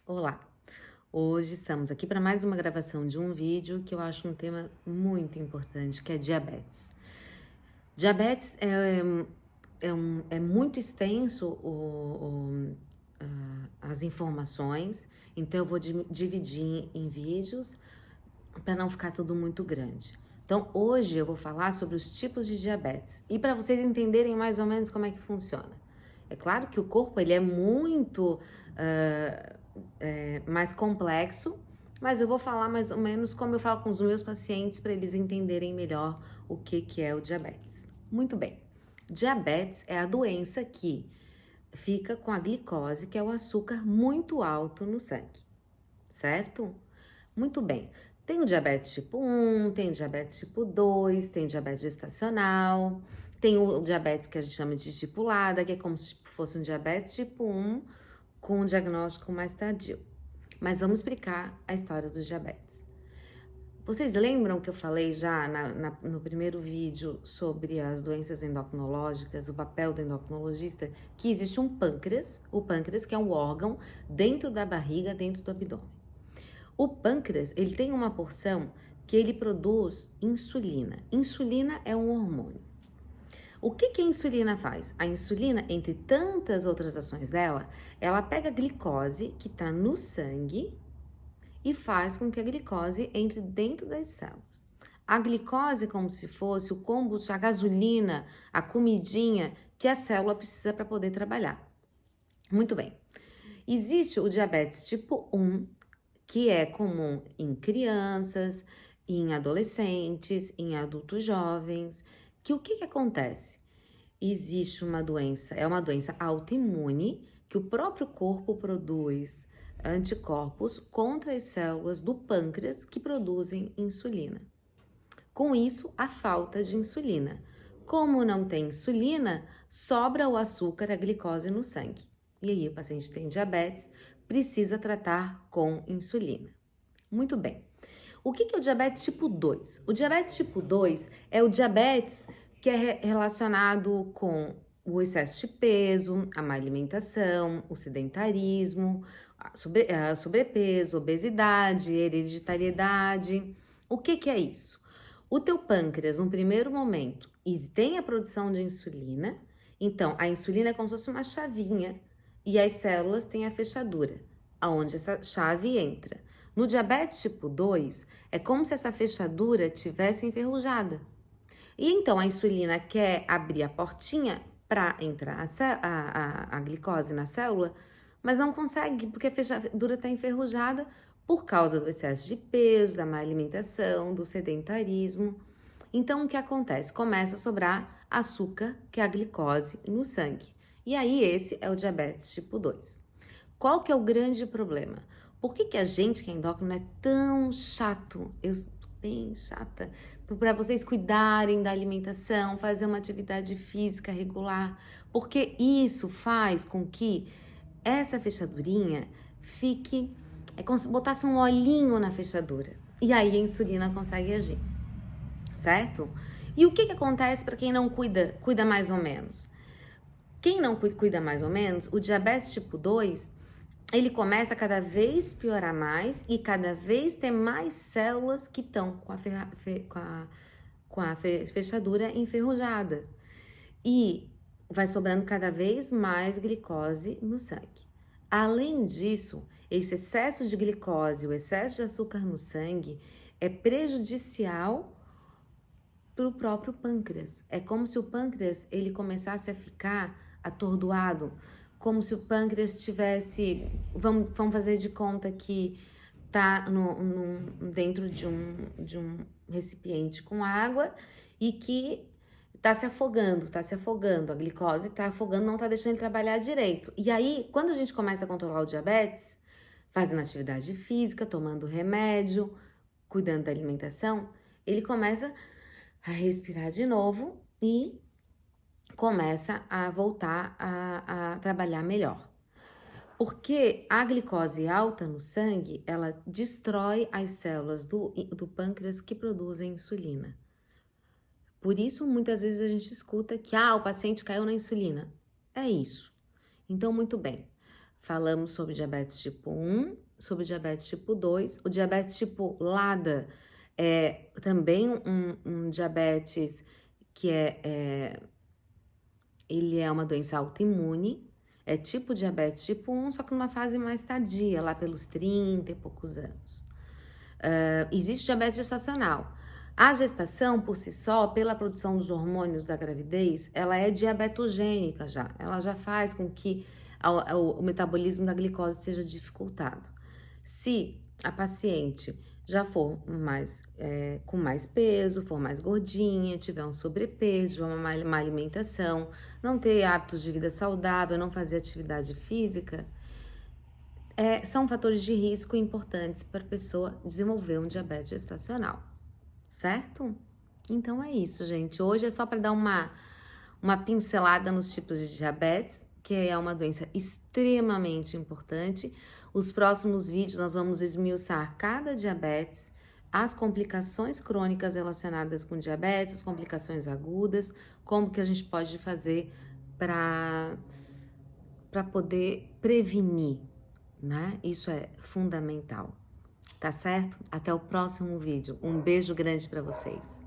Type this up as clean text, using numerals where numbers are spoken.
Olá! Hoje estamos aqui para mais uma gravação de um vídeo que eu acho um tema muito importante, que é diabetes. Diabetes é muito extenso as informações, então eu vou dividir em vídeos para não ficar tudo muito grande. Então, hoje eu vou falar sobre os tipos de diabetes e para vocês entenderem mais ou menos como é que funciona. É claro que o corpo ele é muito mais complexo, mas eu vou falar mais ou menos como eu falo com os meus pacientes para eles entenderem melhor o que é o diabetes. Muito bem, diabetes é a doença que fica com a glicose, que é o açúcar muito alto no sangue, certo? Muito bem. Tem o diabetes tipo 1, tem o diabetes tipo 2, tem diabetes gestacional, tem o diabetes que a gente chama de estipulada, que é como se fosse um diabetes tipo 1 com um diagnóstico mais tardio. Mas vamos explicar a história dos diabetes. Vocês lembram que eu falei já no primeiro vídeo sobre as doenças endocrinológicas, o papel do endocrinologista, que existe um pâncreas, o pâncreas que é um órgão dentro da barriga, dentro do abdômen. O pâncreas, ele tem uma porção que ele produz insulina. Insulina é um hormônio. O que a insulina faz? A insulina, entre tantas outras ações dela, ela pega a glicose que está no sangue e faz com que a glicose entre dentro das células. A glicose é como se fosse o combustível, a gasolina, a comidinha que a célula precisa para poder trabalhar. Muito bem. Existe o diabetes tipo 1, que é comum em crianças, em adolescentes, em adultos jovens, que o que acontece? Existe uma doença, é uma doença autoimune, que o próprio corpo produz anticorpos contra as células do pâncreas que produzem insulina. Com isso, a falta de insulina. Como não tem insulina, sobra o açúcar, a glicose no sangue. E aí o paciente tem diabetes, precisa tratar com insulina. Muito bem. O que é o diabetes tipo 2? O diabetes tipo 2 é o diabetes que é relacionado com o excesso de peso, a má alimentação, o sedentarismo, a sobrepeso, obesidade, hereditariedade. O que é isso? O teu pâncreas, no primeiro momento, tem a produção de insulina, então a insulina é como se fosse uma chavinha e as células têm a fechadura, aonde essa chave entra. No diabetes tipo 2, é como se essa fechadura tivesse enferrujada. E então a insulina quer abrir a portinha para entrar a glicose na célula, mas não consegue porque a fechadura está enferrujada por causa do excesso de peso, da má alimentação, do sedentarismo. Então o que acontece? Começa a sobrar açúcar, que é a glicose, no sangue. E aí esse é o diabetes tipo 2. Qual que é o grande problema? Por que a gente que é endócrino é tão chato? Eu sou bem chata. Para vocês cuidarem da alimentação, fazer uma atividade física regular, porque isso faz com que essa fechadurinha fique, é como se botasse um olhinho na fechadura. E aí a insulina consegue agir, certo? E o que acontece para quem não cuida mais ou menos? Quem não cuida mais ou menos, o diabetes tipo 2, ele começa a cada vez piorar mais e cada vez ter mais células que estão com a fechadura enferrujada. E vai sobrando cada vez mais glicose no sangue. Além disso, esse excesso de glicose, o excesso de açúcar no sangue é prejudicial para o próprio pâncreas. É como se o pâncreas ele começasse a ficar atordoado, como se o pâncreas tivesse, vamos fazer de conta que tá dentro de um recipiente com água e que tá se afogando, a glicose tá afogando, não tá deixando ele trabalhar direito. E aí, quando a gente começa a controlar o diabetes, fazendo atividade física, tomando remédio, cuidando da alimentação, ele começa a respirar de novo e começa a voltar a trabalhar melhor. Porque a glicose alta no sangue, ela destrói as células do pâncreas que produzem insulina. Por isso, muitas vezes a gente escuta que o paciente caiu na insulina. É isso. Então, muito bem. Falamos sobre diabetes tipo 1, sobre diabetes tipo 2. O diabetes tipo LADA é também um diabetes que ele é uma doença autoimune, é tipo diabetes tipo 1, só que numa fase mais tardia, lá pelos 30 e poucos anos. Existe diabetes gestacional. A gestação, por si só, pela produção dos hormônios da gravidez, ela é diabetogênica já. Ela já faz com que o metabolismo da glicose seja dificultado. Se a paciente já for com mais peso, for mais gordinha, tiver um sobrepeso, uma má alimentação, não ter hábitos de vida saudável, não fazer atividade física, são fatores de risco importantes para a pessoa desenvolver um diabetes gestacional, certo? Então é isso, gente. Hoje é só para dar uma pincelada nos tipos de diabetes, que é uma doença extremamente importante. Os próximos vídeos nós vamos esmiuçar cada diabetes, as complicações crônicas relacionadas com diabetes, as complicações agudas, como que a gente pode fazer para poder prevenir, né? Isso é fundamental, tá certo? Até o próximo vídeo. Um beijo grande para vocês.